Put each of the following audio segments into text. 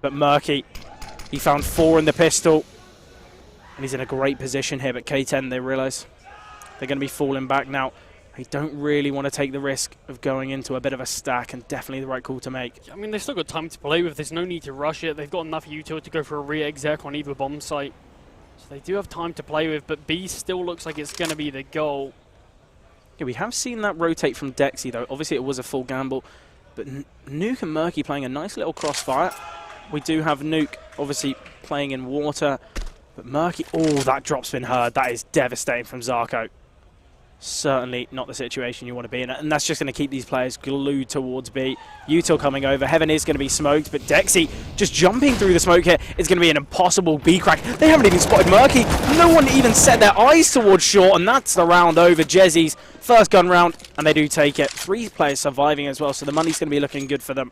But Murky, he found 4 in the pistol. And he's in a great position here, but K10, they realise they're going to be falling back now. They don't really want to take the risk of going into a bit of a stack, and definitely the right call to make. I mean, they've still got time to play with. There's no need to rush it. They've got enough util to go for a re-exec on either bomb site. So they do have time to play with, but B still looks like it's going to be the goal. Yeah, we have seen that rotate from Jezzies, though. Obviously, it was a full gamble. But Nuke and Murky playing a nice little crossfire. We do have Nuke, obviously, playing in water. But Murky, oh, that drop's been heard. That is devastating from Zarko. Certainly not the situation you want to be in. And that's just going to keep these players glued towards B. Util coming over. Heaven is going to be smoked. But Jezzies just jumping through the smoke here is going to be an impossible B crack. They haven't even spotted Murky. No one even set their eyes towards short. And that's the round over. Jezzies, first gun round. And they do take it. 3 players surviving as well. So the money's going to be looking good for them.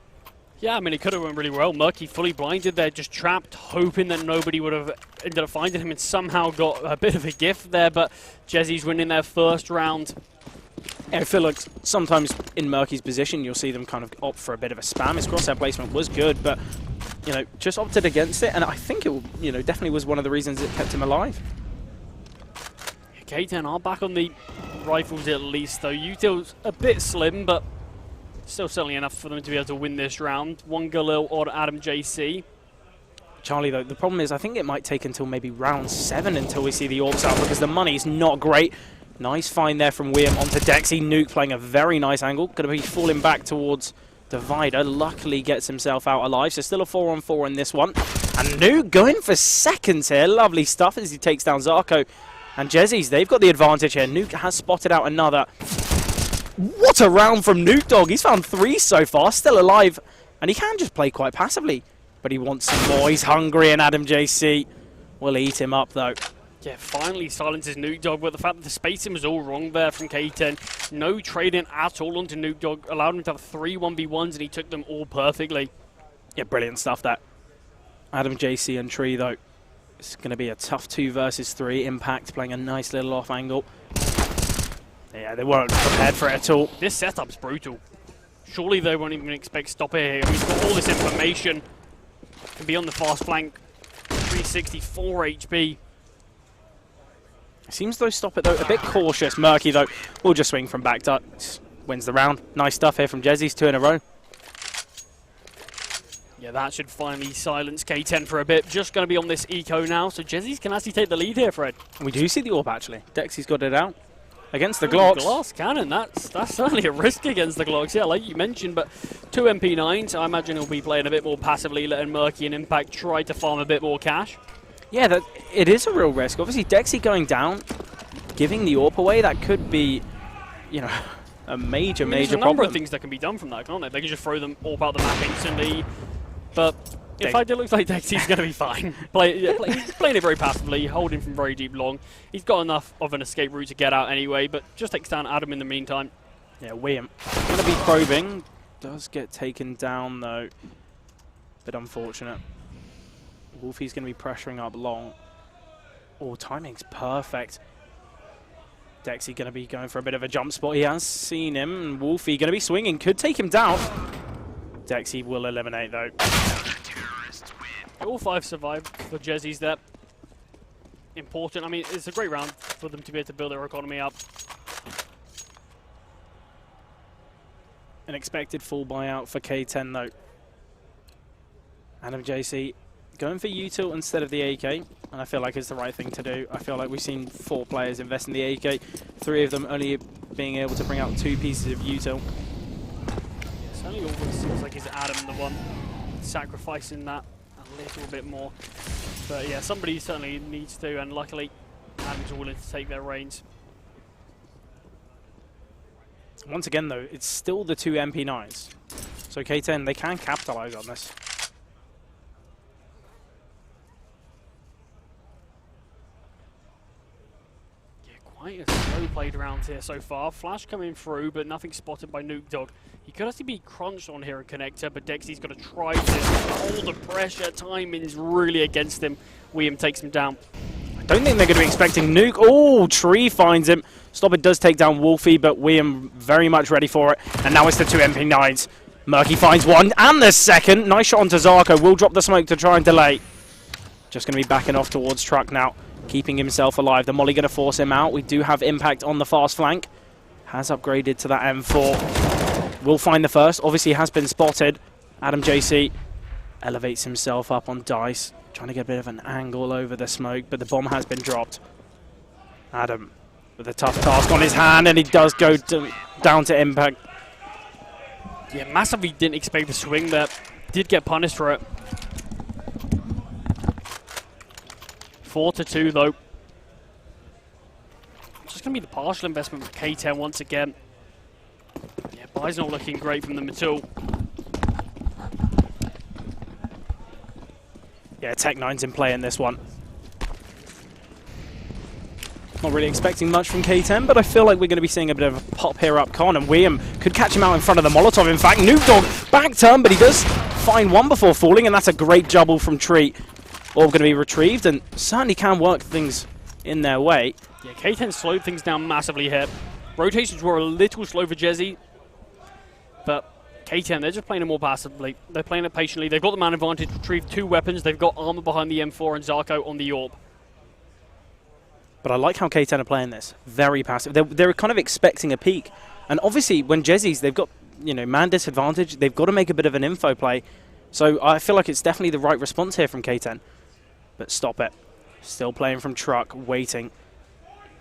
Yeah, I mean, it could have went really well. Murky fully blinded there, just trapped, hoping that nobody would have ended up finding him, and somehow got a bit of a gift there, but Jezzies winning their first round. Yeah, I feel like sometimes in Murky's position, you'll see them kind of opt for a bit of a spam. His crosshair placement was good, but, you know, just opted against it, and I think it, you know, definitely was one of the reasons it kept him alive. K10 are back on the rifles at least, though. Util's a bit slim, but still certainly enough for them to be able to win this round. 1 Galil or Adam JC. Charlie, though, the problem is I think it might take until maybe round 7 until we see the orbs out, because the money's not great. Nice find there from William onto Jezzies. Nuke playing a very nice angle. Going to be falling back towards Divider. Luckily gets himself out alive, so still a 4-on-4 in this one. And Nuke going for seconds here. Lovely stuff as he takes down Zarko. And Jezzies, they've got the advantage here. Nuke has spotted out another. What a round from Nuke Dog. He's found 3 so far, still alive. And he can just play quite passively. But he wants some more. He's hungry, and Adam JC will eat him up, though. Yeah, finally silences Nuke Dog, but the fact that the spacing was all wrong there from K10. No trading at all onto Nuke Dog. Allowed him to have 3 1v1s, and he took them all perfectly. Yeah, brilliant stuff, that. Adam JC and Tree, though. It's going to be a tough 2 versus 3. Impact playing a nice little off angle. Yeah, they weren't prepared for it at all. This setup's brutal. Surely they won't even expect stop here. I mean, he's got all this information. Can be on the fast flank. 364 HP. Seems though stop it though a bit cautious. Murky though will just swing from back ducks. Wins the round. Nice stuff here from Jezzies. 2 in a row. Yeah, that should finally silence K10 for a bit. Just going to be on this eco now, so Jezzies can actually take the lead here, Fred. We do see the orb actually. Dexy's got it out. Against the Glocks. Glass cannon, that's certainly a risk against the Glocks, yeah, like you mentioned, but 2 MP9s, I imagine he'll be playing a bit more passively, letting Murky and Impact try to farm a bit more cash. Yeah, it is a real risk. Obviously, Dexy going down, giving the AWP away, that could be, you know, a major problem. There's a number of things that can be done from that, can't they? They can just throw them AWP out the map instantly, but in fact, it looks like Dexy's going to be fine. He's playing it very passively, holding from very deep long. He's got enough of an escape route to get out anyway, but just takes down Adam in the meantime. Yeah, William going to be probing. Does get taken down, though. Bit unfortunate. Wolfie's going to be pressuring up long. Oh, timing's perfect. Dexy going to be going for a bit of a jump spot. He has seen him. And Wolfie going to be swinging. Could take him down. Dexy will eliminate, though. All 5 survived for Jezzies there. Important. I mean, it's a great round for them to be able to build their economy up. An expected full buyout for K10, though. Adam JC going for util instead of the AK, and I feel like it's the right thing to do. I feel like we've seen 4 players invest in the AK, 3 of them only being able to bring out 2 pieces of util. Certainly always seems like it's Adam the one sacrificing that a little bit more. But yeah, somebody certainly needs to, and luckily Adam's willing to take their reins. Once again, though, it's still the two MP9s. So K10, they can capitalize on this. Quite a slow played round here so far. Flash coming through, but nothing spotted by Nuke Dog. He could actually be crunched on here in Connector, but Dexy's got to try to hold the pressure. Timing's really against him. William takes him down. I don't think they're going to be expecting Nuke. Oh, Tree finds him. Stop does take down Wolfie, but William very much ready for it. And now it's the two MP9s. Murky finds one and the second. Nice shot onto Zarko. Will drop the smoke to try and delay. Just going to be backing off towards Truck now. Keeping himself alive. The molly going to force him out. We do have impact on the fast flank. Has upgraded to that M4. Will find the first. Obviously has been spotted. Adam JC elevates himself up on Dice. Trying to get a bit of an angle over the smoke, but the bomb has been dropped. Adam with a tough task on his hand, and he does go down to impact. Yeah, massively didn't expect the swing there. Did get punished for it. 4-2 though. Just going to be the partial investment for K10 once again. Yeah, Buy's not looking great from them at all. Yeah, Tech9's in play in this one. Not really expecting much from K10, but I feel like we're going to be seeing a bit of a pop here up Con, and William could catch him out in front of the Molotov. In fact, Nuke Dog back turn, but he does find one before falling, and that's a great juggle from Tree. All going to be retrieved, and certainly can work things in their way. Yeah, K10 slowed things down massively here. Rotations were a little slow for Jezzy, but K10, they're just playing it more passively. They're playing it patiently. They've got the man advantage, retrieved two weapons. They've got armor behind the M4 and Zarko on the Orb. But I like how K10 are playing this. Very passive. They're kind of expecting a peek. And obviously, when Jezzies, they've got, you know, man disadvantage, they've got to make a bit of an info play. So I feel like it's definitely the right response here from K10. But stop it. Still playing from Truck, waiting.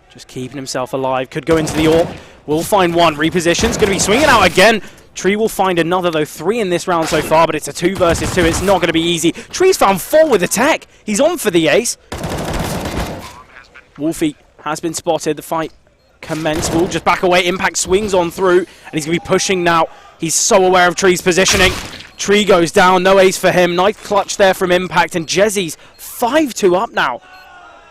Just keeping himself alive. Could go into the Orb. Will find one. Repositions. Going to be swinging out again. Tree will find another, though. 3 in this round so far, but it's a 2 versus 2. It's not going to be easy. Tree's found 4 with a tech. He's on for the ace. Wolfie has been spotted. The fight commenced. Will just back away. Impact swings on through, and he's going to be pushing now. He's so aware of Tree's positioning. Tree goes down. No ace for him. Nice clutch there from Impact, and Jezzies 5-2 up now.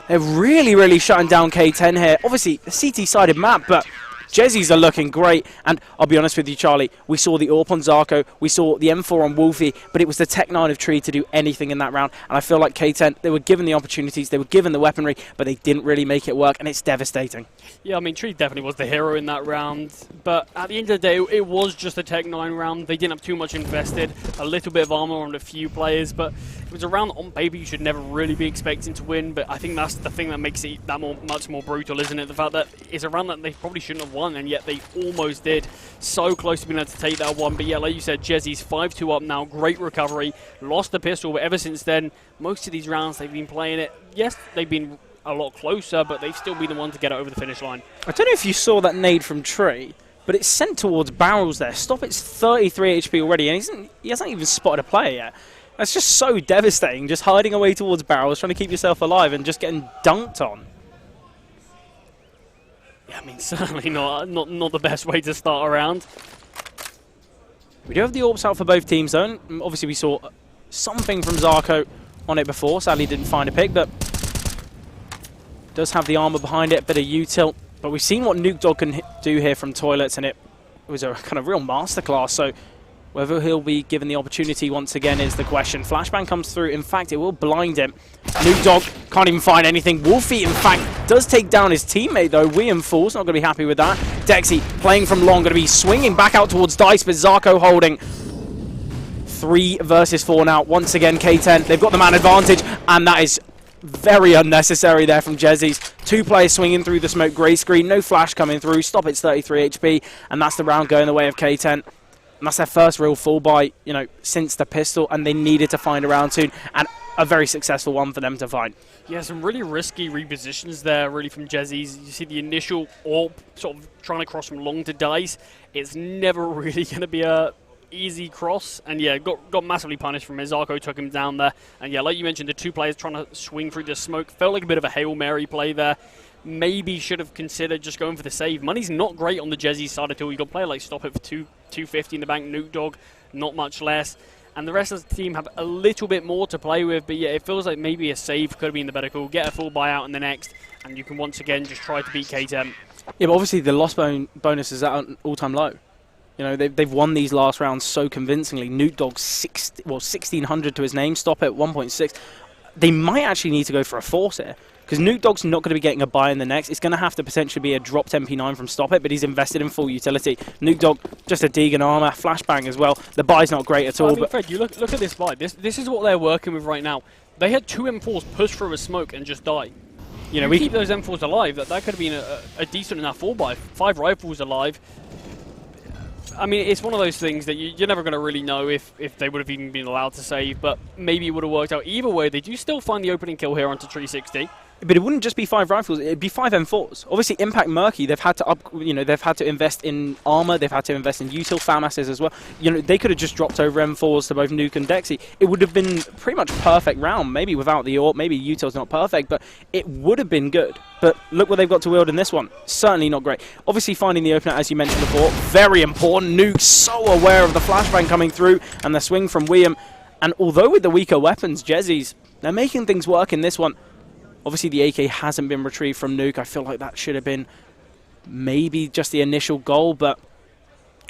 They're really, really shutting down K10 here. Obviously, a CT-sided map, but Jezzies are looking great. And I'll be honest with you, Charlie, we saw the AWP on Zarko, we saw the M4 on Wolfie, but it was the Tech9 of Tree to do anything in that round. And I feel like K10, they were given the opportunities, they were given the weaponry, but they didn't really make it work, and it's devastating. Yeah, I mean, Tree definitely was the hero in that round, but at the end of the day, it was just a Tech9 round. They didn't have too much invested, a little bit of armor on a few players, but it was a round that on paper you should never really be expecting to win, but I think that's the thing that makes it that much more brutal, isn't it? The fact that it's a round that they probably shouldn't have won, and yet they almost did. So close to being able to take that one, but yeah, like you said, Jezzy's 5-2 up now, great recovery, lost the pistol, but ever since then, most of these rounds they've been playing it. Yes, they've been a lot closer, but they've still been the one to get it over the finish line. I don't know if you saw that nade from Tree, but it's sent towards barrels there. Stop, it's 33 HP already, and he hasn't even spotted a player yet. That's just so devastating, just hiding away towards barrels, trying to keep yourself alive and just getting dunked on. Yeah, I mean, certainly not the best way to start a round. We do have the AWPs out for both teams, though. Obviously, we saw something from Zarko on it before. Sadly, didn't find a pick, but does have the armor behind it, bit of U-tilt. But we've seen what Nuke Dog can do here from toilets, and it was a kind of real masterclass. So whether he'll be given the opportunity once again is the question. Flashbang comes through. In fact, it will blind him. Nuke Dog can't even find anything. Wolfie, in fact, does take down his teammate, though. William falls. Not going to be happy with that. Dexy playing from long. Going to be swinging back out towards Dice, but Zarko holding. 3 versus 4 now. Once again, K10. They've got the man advantage, and that is very unnecessary there from Jezzies. 2 players swinging through the smoke grey screen. No flash coming through. Stop, it's 33 HP, and that's the round going the way of K10. And that's their first real full buy, you know, since the pistol, and they needed to find a round soon, and a very successful one for them to find. Yeah, some really risky repositions there, really, from Jezzies. You see the initial AWP sort of trying to cross from long to Dice. It's never really going to be a easy cross, and yeah, got massively punished from it. Zarko took him down there, and yeah, like you mentioned, the two players trying to swing through the smoke felt like a bit of a Hail Mary play there. Maybe should have considered just going for the save. Money's not great on the Jezzies side at all. You got a player like Stop It for 250 in the bank, Nuke Dog, not much less. And the rest of the team have a little bit more to play with, but yeah, it feels like maybe a save could have been the better call. Get a full buyout in the next, and you can once again just try to beat K10. Yeah, but obviously the loss bonus is at an all-time low. You know, they've won these last rounds so convincingly. Nuke Dog 1,600 to his name, Stop It 1.6. They might actually need to go for a force here, because Nuke Dog's not going to be getting a buy in the next. It's going to have to potentially be a dropped MP9 from Stop It, but he's invested in full utility. Nuke Dog, just a Deegan armor, flashbang as well. The buy's not great at all. I mean, Fred, you look at this buy. This is what they're working with right now. They had 2 M4s push through a smoke and just die. You know, we keep those M4s alive. That could have been a decent enough 4-buy. 5 rifles alive. I mean, it's one of those things that you're never going to really know if they would have even been allowed to save, but maybe it would have worked out. Either way, they do still find the opening kill here onto 360. But it wouldn't just be 5 rifles; it'd be 5 M4s. Obviously, Impact Murky, they've had to they've had to invest in armor, they've had to invest in util FAMASs as well. You know, they could have just dropped over M4s to both Nuke and Dexy. It would have been pretty much perfect round. Maybe without the AWP, maybe util's not perfect, but it would have been good. But look what they've got to wield in this one. Certainly not great. Obviously, finding the opener, as you mentioned before, very important. Nuke so aware of the flashbang coming through and the swing from William. And although with the weaker weapons, Jezzies, they're making things work in this one. Obviously, the AK hasn't been retrieved from Nuke. I feel like that should have been maybe just the initial goal, but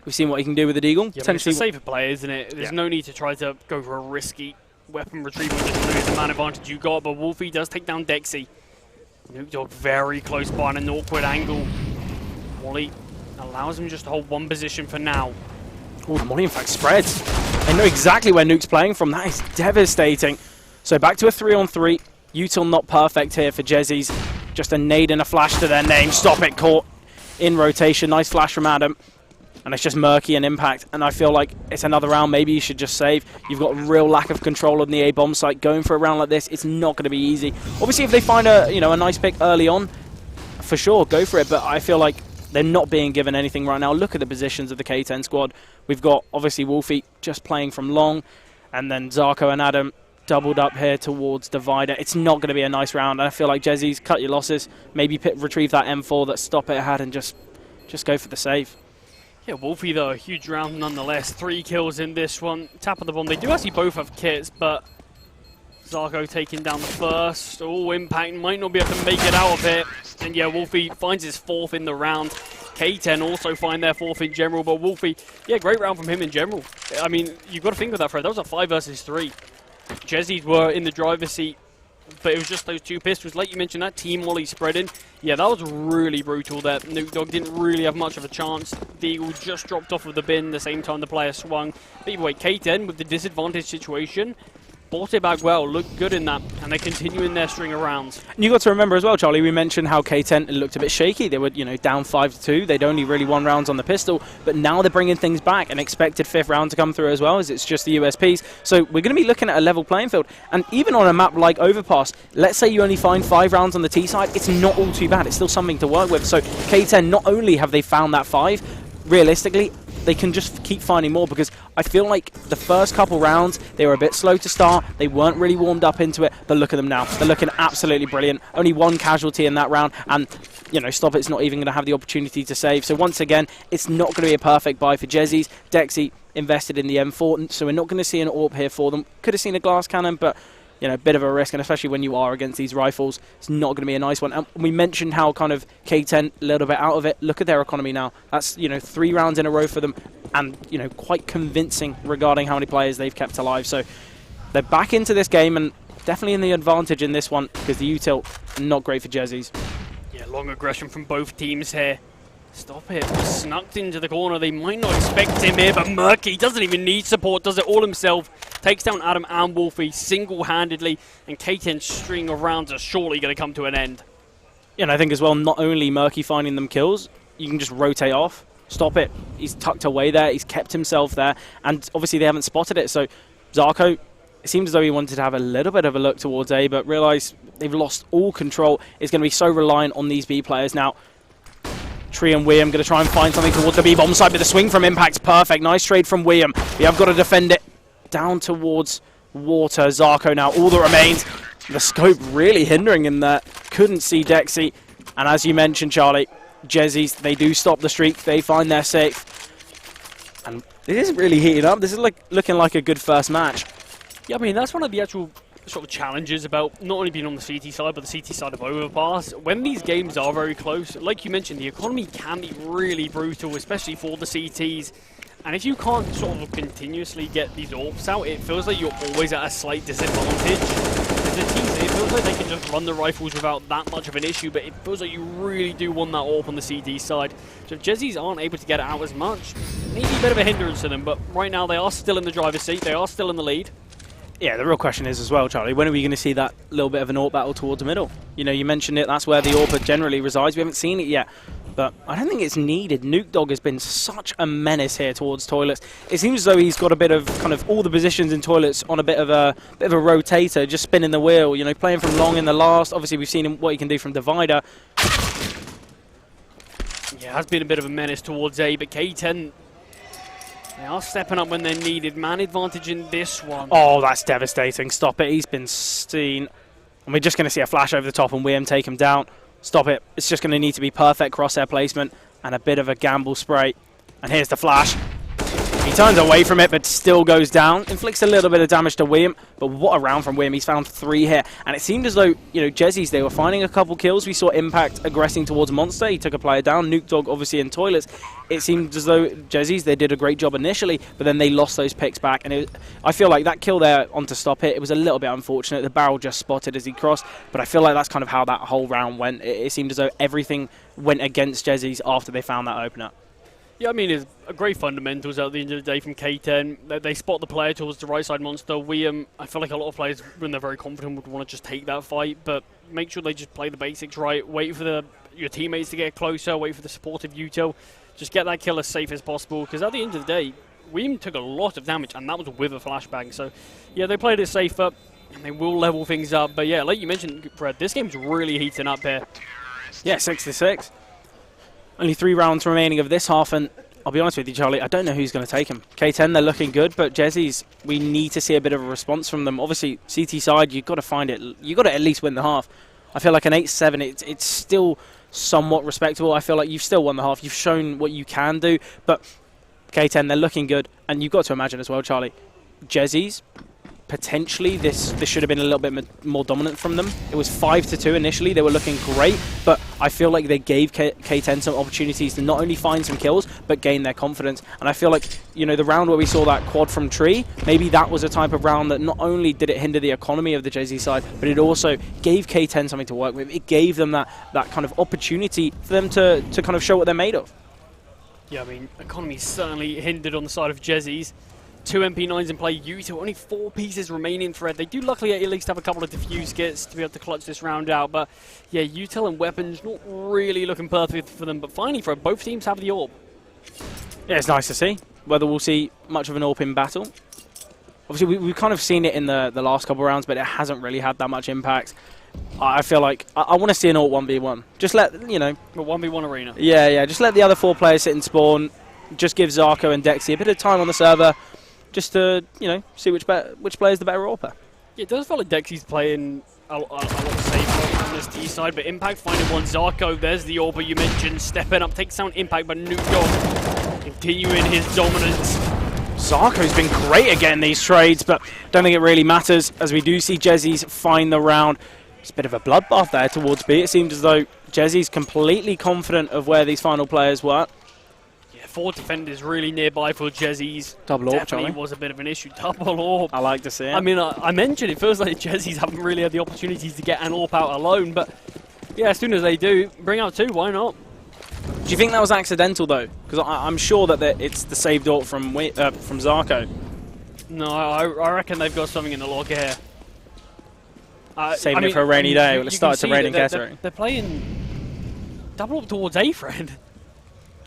we've seen what he can do with the Deagle. Yeah, it's a safer play, isn't it? There's no need to try to go for a risky weapon retrieval just to lose the man advantage you got, but Wolfie does take down Dexy. Nuke Dog very close by on an awkward angle. Wally allows him just to hold one position for now. Oh, the Molly in fact spreads. They know exactly where Nuke's playing from. That is devastating. So back to a 3-on-3. Util not perfect here for Jezzies. Just a nade and a flash to their name. Stop It caught in rotation. Nice flash from Adam. And it's just Murky and Impact. And I feel like it's another round. Maybe you should just save. You've got real lack of control on the A-bomb site. Going for a round like this, it's not going to be easy. Obviously, if they find a nice pick early on, for sure, go for it. But I feel like they're not being given anything right now. Look at the positions of the K10 squad. We've got, obviously, Wolfie just playing from long. And then Zarko and Adam doubled up here towards Divider. It's not going to be a nice round. And I feel like Jezzies, cut your losses. Maybe retrieve that M4 that Stop It had and just go for the save. Yeah, Wolfie, though, a huge round nonetheless. 3 kills in this one. Tap of the bomb. They do actually both have kits, but Zarko taking down the first. Oh, Impact might not be able to make it out of it. And yeah, Wolfie finds his 4th in the round. K10 also find their 4th in general, but Wolfie, yeah, great round from him in general. I mean, you've got to think of that, Fred. That was a 5 versus 3. Jezzies were in the driver's seat, but it was just those 2 pistols. Like you mentioned, that team Molly spreading. Yeah, that was really brutal there. Nuke Dog didn't really have much of a chance. The Eagle just dropped off of the bin the same time the player swung. But either way, K10 with the disadvantage situation, bought it back well, looked good in that, and they're continuing their string of rounds. And you got to remember as well, Charlie, we mentioned how K10 looked a bit shaky. They were, down 5-2. They'd only really won rounds on the pistol, but now they're bringing things back. An expected 5th round to come through as well, as it's just the USPs. So we're going to be looking at a level playing field. And even on a map like Overpass, let's say you only find 5 rounds on the T side, it's not all too bad. It's still something to work with. So K10, not only have they found that 5, realistically, they can just keep finding more, because I feel like the first couple rounds, they were a bit slow to start. They weren't really warmed up into it, but look at them now. They're looking absolutely brilliant. Only 1 casualty in that round, and, Stop It's not even going to have the opportunity to save. So once again, it's not going to be a perfect buy for Jezzies. Dexy invested in the M4, so we're not going to see an AWP here for them. Could have seen a glass cannon, but a bit of a risk, and especially when you are against these rifles, it's not going to be a nice one. And we mentioned how kind of K10 a little bit out of it. Look at their economy now. That's 3 rounds in a row for them, and quite convincing regarding how many players they've kept alive. So they're back into this game, and definitely in the advantage in this one, because the util not great for Jezzies. Yeah, long aggression from both teams here. Stop It. Snuck into the corner. They might not expect him here, but Murky doesn't even need support. Does it all himself. Takes down Adam and Wolfie single-handedly. And K10's string of rounds are surely going to come to an end. Yeah, and I think as well, not only Murky finding them kills, you can just rotate off. Stop It. He's tucked away there. He's kept himself there. And obviously they haven't spotted it. So Zarko, it seemed as though he wanted to have a little bit of a look towards A, but realised they've lost all control. It's going to be so reliant on these B players now. Tree and William going to try and find something towards the B-bomb side, but the swing from Impact's perfect. Nice trade from William. We have got to defend it down towards water. Zarko now, all that remains. The scope really hindering in that. Couldn't see Dexy. And as you mentioned, Charlie, Jezzies, they do stop the streak. They find their sixth. And it is really heating up. This is looking like a good first match. Yeah, I mean, that's one of the actual sort of challenges about not only being on the CT side, but the CT side of Overpass. When these games are very close, like you mentioned, the economy can be really brutal, especially for the CTs. And if you can't sort of continuously get these AWPs out, it feels like you're always at a slight disadvantage. As a team, it feels like they can just run the rifles without that much of an issue, but it feels like you really do want that AWP on the CD side. So if Jezzies aren't able to get it out as much, maybe a bit of a hindrance to them, but right now they are still in the driver's seat, they are still in the lead. Yeah, the real question is as well, Charlie, when are we going to see that little bit of an AWP battle towards the middle? You know, you mentioned it, that's where the AWP generally resides. We haven't seen it yet, but I don't think it's needed. Nuke Dog has been such a menace here towards Toilets. It seems as though he's got a bit of kind of all the positions in Toilets on a bit of a rotator, just spinning the wheel, you know, playing from long in the last. Obviously, we've seen him, what he can do from Divider. Yeah, has been a bit of a menace towards A, but K10... they are stepping up when they're needed. Man advantage in this one. Oh, that's devastating. Stop it. He's been seen. And we're just going to see a flash over the top and William take him down. Stop it. It's just going to need to be perfect crosshair placement and a bit of a gamble spray. And here's the flash. He turns away from it, but still goes down. Inflicts a little bit of damage to William, but what a round from William. He's found 3 here. And it seemed as though, you know, Jezzies, they were finding a couple kills. We saw Impact aggressing towards Monster. He took a player down. Nuke Dog, obviously, in Toilets. It seemed as though Jezzies, they did a great job initially, but then they lost those picks back. And I feel like that kill there onto Stop It, it was a little bit unfortunate. The barrel just spotted as he crossed, but I feel like that's kind of how that whole round went. It seemed as though everything went against Jezzies after they found that opener. Yeah, I mean, it's a great fundamentals at the end of the day from K10. They spot the player towards the right side Monster. I feel like a lot of players, when they're very confident, would want to just take that fight, but make sure they just play the basics right. Wait for your teammates to get closer. Wait for the supportive util. Just get that kill as safe as possible, because at the end of the day, William took a lot of damage, and that was with a flashbang. So, yeah, they played it safer, and they will level things up. But, yeah, like you mentioned, Fred, this game's really heating up here. Yeah, 6-6. Only 3 rounds remaining of this half, and I'll be honest with you, Charlie, I don't know who's going to take him. K10, they're looking good, but Jezzies, we need to see a bit of a response from them. Obviously, CT side, you've got to find it. You've got to at least win the half. I feel like an 8-7, it's still somewhat respectable. I feel like you've still won the half. You've shown what you can do, but K10, they're looking good. And you've got to imagine as well, Charlie, Jezzies, potentially this should have been a little bit more dominant from them. It was 5-2 initially. They were looking great, but I feel like they gave K10 some opportunities to not only find some kills, but gain their confidence. And I feel like, you know, the round where we saw that quad from Tree, maybe that was a type of round that not only did it hinder the economy of the Jezzies side, but it also gave K10 something to work with. It gave them that kind of opportunity for them to kind of show what they're made of. Yeah, I mean, economy certainly hindered on the side of Jezzies. 2 MP9s in play, Util, only 4 pieces remaining, Fred. They do luckily at least have a couple of defuse kits to be able to clutch this round out, but yeah, Util and weapons not really looking perfect for them, but finally, Fred, both teams have the AWP. Yeah, it's nice to see. Whether we'll see much of an AWP in battle. Obviously, we've kind of seen it in the last couple of rounds, but it hasn't really had that much impact. I feel like I want to see an AWP 1v1. Just let, you know... A 1v1 arena. Yeah, just let the other 4 players sit and spawn. Just give Zarko and Dexy a bit of time on the server. Just to, you know, see which player's the better AWPer. Yeah, it does feel like Dexy's playing a lot safer on this T side, but Impact finding one. Zarko, there's the AWPer you mentioned, stepping up, takes down Impact, but Nuke Dog continuing his dominance. Zarko's been great again these trades, but don't think it really matters, as we do see Jezzies find the round. It's a bit of a bloodbath there towards B. It seems as though Jezzies completely confident of where these final players were. 4 defenders really nearby for Jezzies. Double AWP, Definitely Charlie. was a bit of an issue. Double AWP. I like to see it. I mean, I mentioned it feels like Jezzies haven't really had the opportunities to get an AWP out alone, but yeah, as soon as they do, bring out 2, why not? Do you think that was accidental though? Because I'm sure that it's the saved AWP from Zarko. No, I reckon they've got something in the log here. Saving it for a rainy day. Well, it started to rain in Kettering. They're playing double AWP towards A, friend.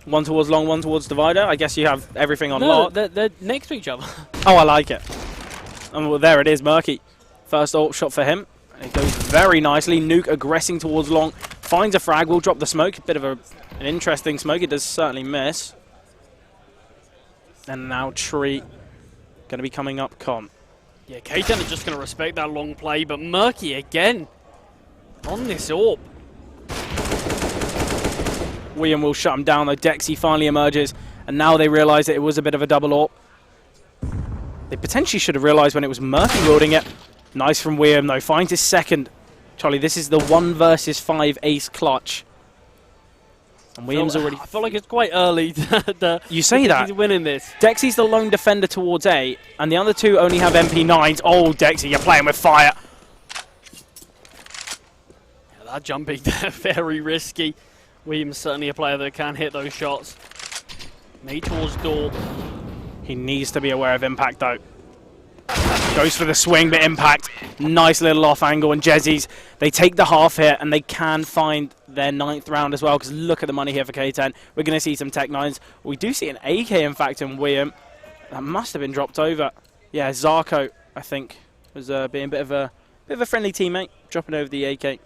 One towards long, one towards divider. I guess you have everything on lock. They're next to each other. Oh, I like it. And well, there it is, Murky. First AWP shot for him. And it goes very nicely. Nuke aggressing towards long. Finds a frag. Will drop the smoke. Bit of a An interesting smoke. It does certainly miss. And now Tree going to be coming up con. Yeah, K10 are just going to respect that long play, but Murky again on this AWP. William will shut him down, though. Dexy finally emerges, and now they realise that it was a bit of a double AWP. They potentially should have realised when it was Murky wielding it. Nice from William, though. Finds his second. Charlie, this is the 1 versus 5 ace clutch. And Williams already... I feel like it's quite early. You say that. He's winning this. Dexy's the lone defender towards A, and the other two only have MP9s. Oh, Dexy, you're playing with fire. Yeah, that jumping there, very risky. Williams certainly a player that can hit those shots. Made towards door. He needs to be aware of impact, though. Goes for the swing, but impact. Nice little off angle, and Jezzies, they take the half hit, and they can find their 9th round as well, because look at the money here for K10. We're going to see some Tech 9s. We do see an AK, in fact, in William. That must have been dropped over. Yeah, Zarko, I think, was being a bit of a friendly teammate, dropping over the AK.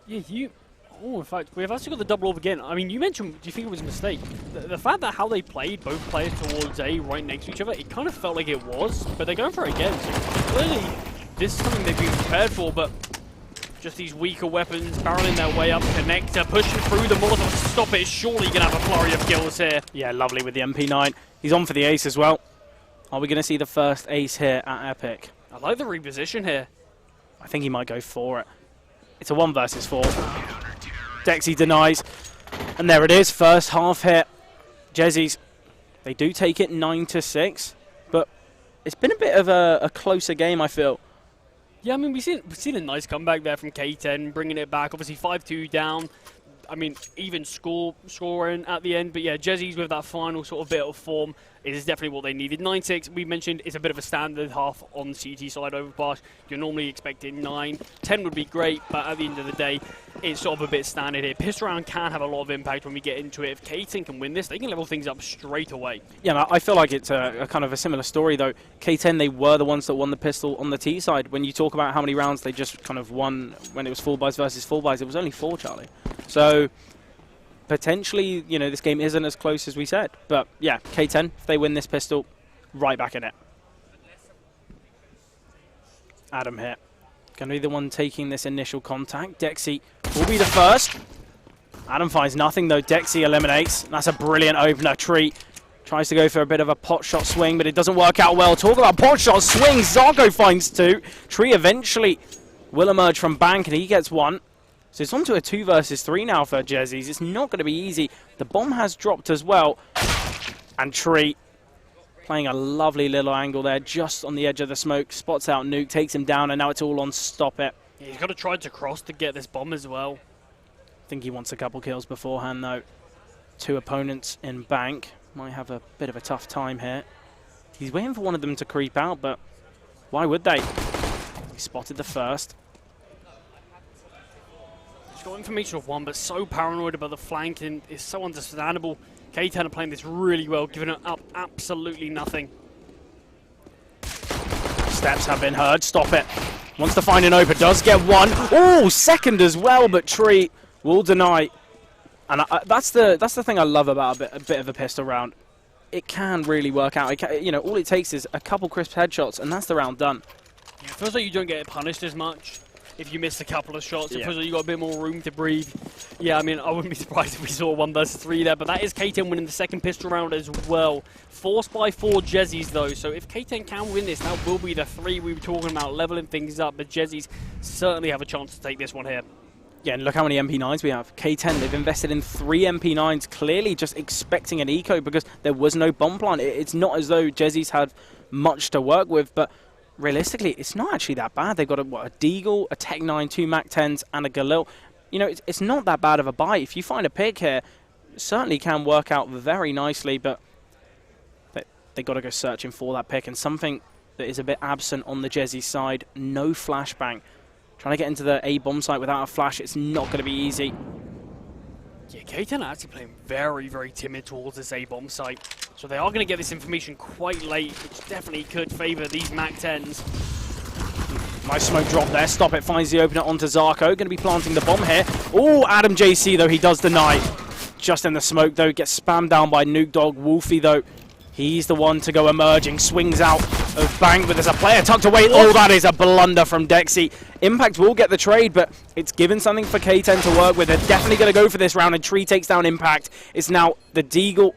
Yeah, Oh, in fact, we've actually got the double AWP again. I mean, you mentioned, do you think it was a mistake? The fact that how they played, both players towards A, right next to each other, it kind of felt like it was, but they're going for it again. So clearly, this is something they've been prepared for, but just these weaker weapons, barreling their way up, connector, pushing through the Molotov to stop it. Surely going to have a flurry of kills here. Yeah, lovely with the MP9. He's on for the ace as well. Are we going to see the first ace here at Epic? I like the reposition here. I think he might go for it. It's a 1 versus 4. Dexy denies, and there it is, first half hit. Jezzies, they do take it 9-6, but it's been a bit of a closer game, I feel. Yeah, I mean, we've seen a nice comeback there from K10, bringing it back. Obviously, 5-2 down. I mean, even scoring at the end. But yeah, Jezzies with that final sort of bit of form is definitely what they needed. 9-6, we mentioned, is a bit of a standard half on the CT side over Bosch. You're normally expecting 9. 10 would be great, but at the end of the day, it's sort of a bit standard here. Pistol round can have a lot of impact when we get into it. If K10 can win this, they can level things up straight away. Yeah, I feel like it's a kind of a similar story, though. K10, they were the ones that won the pistol on the T side. When you talk about how many rounds they just kind of won when it was full buys versus full buys, it was only 4, Charlie. So potentially, you know, this game isn't as close as we said. But yeah, K10, if they win this pistol, right back in it. Adam here. Going to be the one taking this initial contact. Dexy will be the first. Adam finds nothing, though. Dexy eliminates. That's a brilliant opener. Tree tries to go for a bit of a pot shot swing, but it doesn't work out well. Talk about pot shot swings. Zarko finds 2. Tree eventually will emerge from bank, and he gets 1. So it's on to a 2 versus 3 now for Jezzies. It's not going to be easy. The bomb has dropped as well. And Tree playing a lovely little angle there, just on the edge of the smoke. Spots out Nuke, takes him down, and now it's all on stop it. Yeah, he's got to try to cross to get this bomb as well. I think he wants a couple kills beforehand, though. 2 opponents in bank. Might have a bit of a tough time here. He's waiting for one of them to creep out, but why would they? He spotted the first. He's got information of 1, but so paranoid about the flanking is so understandable. K10 are playing this really well, giving up absolutely nothing. Steps have been heard. Stop it. Wants to find an open. Does get 1. Oh, second as well, but Tree will deny. And that's the thing I love about a bit of a pistol round. It can really work out. It can, you know, all it takes is a couple crisp headshots, and that's the round done. Yeah, it feels like you don't get punished as much if you miss a couple of shots. It Yeah. feels like you got a bit more room to breathe. Yeah, I mean, I wouldn't be surprised if we saw 1 versus 3 there, but that is K10 winning the second pistol round as well. Forced by 4 Jezzies, though, so if K10 can win this, that will be the 3 we were talking about, leveling things up, but Jezzies certainly have a chance to take this one here. Yeah, and look how many MP9s we have. K10, they've invested in 3 MP9s, clearly just expecting an eco because there was no bomb plant. It's not as though Jezzies had much to work with, but realistically, it's not actually that bad. They've got a Deagle, a Tech 9, 2 Mac 10s, and a Galil. You know, it's not that bad of a buy. If you find a pick here, it certainly can work out very nicely, but they got to go searching for that pick, and something that is a bit absent on the Jezzy side, no flashbang. Trying to get into the A bomb site without a flash, it's not going to be easy. Yeah, K10 are actually playing very, very timid towards this A bomb site. So they are going to get this information quite late, which definitely could favour these Mac 10s. Nice smoke drop there. Stop it. Finds the opener onto Zarko. Going to be planting the bomb here. Oh, Adam JC, though, he does deny. just in the smoke, though. Gets spammed down by Nuke Dog. Wolfie, though, he's the one to go emerging. Swings out of Bank, but there's a player tucked away. Oh, that is a blunder from Dexy. Impact will get the trade, but it's given something for K10 to work with. They're definitely going to go for this round, and Tree takes down Impact. It's now the Deagle.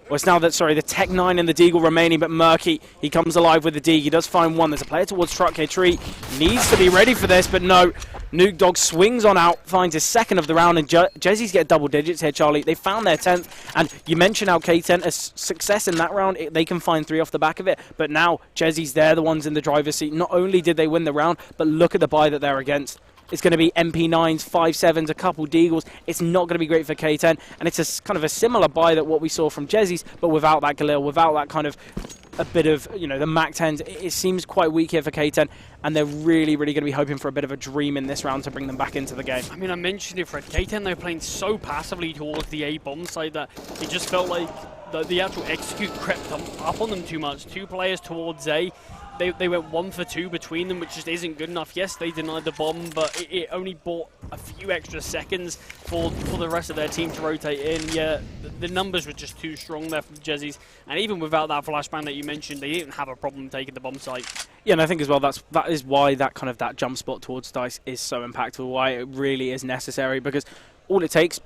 Well, it's now that, sorry, the Tech 9 and the Deagle remaining, but Murky, he comes alive with the Deagle. He does find one. There's a player towards truck here. Tree needs to be ready for this, but no. Nuke Dog swings on out, finds his second of the round, and Jezzies get double digits here, Charlie. They found their 10th, and you mentioned how K10, a success in that round, they can find 3 off the back of it, but now Jezzies, they're the ones in the driver's seat. Not only did they win the round, but look at the buy that they're against. It's going to be MP9s, 5.7s, a couple Deagles. It's not going to be great for K10, and it's a kind of a similar buy that what we saw from Jezzies, but without that Galil, without that kind of a bit of, you know, the Mac 10s. It seems quite weak here for K10, and they're really, really going to be hoping for a bit of a dream in this round to bring them back into the game. I mean, I mentioned it, Fred. K10, they're playing so passively towards the A bomb side that it just felt like the actual execute crept up on them too much. 2 players towards A. They went 1 for 2 between them, which just isn't good enough. Yes, they denied the bomb, but it only bought a few extra seconds for the rest of their team to rotate in. Yeah, the numbers were just too strong there from Jezzies, and even without that flashbang that you mentioned, they didn't have a problem taking the bomb site. Yeah, and I think as well that is why that jump spot towards Dice is so impactful. Why it really is necessary, because all it takes.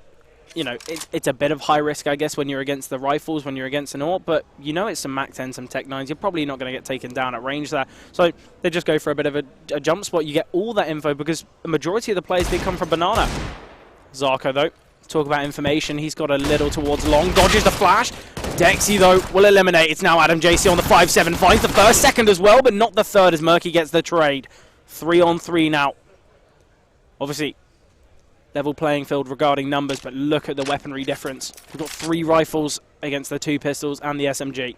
You know, it's a bit of high risk, I guess, when you're against the rifles, when you're against an AWP, but you know it's some Mac 10, some Tech 9s. You're probably not going to get taken down at range there. So they just go for a bit of a jump spot. You get all that info because the majority of the plays did come from Banana. Zarko, though, talk about information. He's got a little towards long, dodges the flash. Dexy, though, will eliminate. It's now Adam JC on the 5-7. Finds the first, second as well, but not the third as Murky gets the trade. 3-on-3 now. Obviously, level playing field regarding numbers, but look at the weaponry difference. We've got 3 rifles against the 2 pistols and the SMG.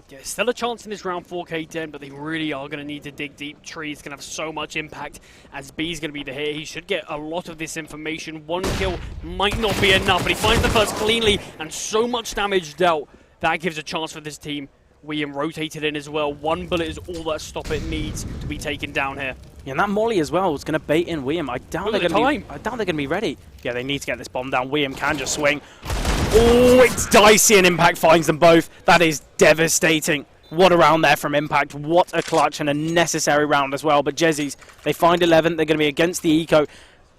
Yeah, still a chance in this round for K10, but they really are going to need to dig deep. Tree's going to have so much impact as B's going to be the hit. He should get a lot of this information. 1 kill might not be enough, but he finds the first cleanly, and so much damage dealt. That gives a chance for this team. William rotated in as well. 1 bullet is all that Stop It needs to be taken down here. Yeah, and that molly as well is going to bait in William. I doubt they're going to be ready. Yeah, they need to get this bomb down. William can just swing. Oh, it's dicey, and Impact finds them both. That is devastating. What a round there from Impact. What a clutch and a necessary round as well. But Jezzies, they find 11. They're going to be against the Eco.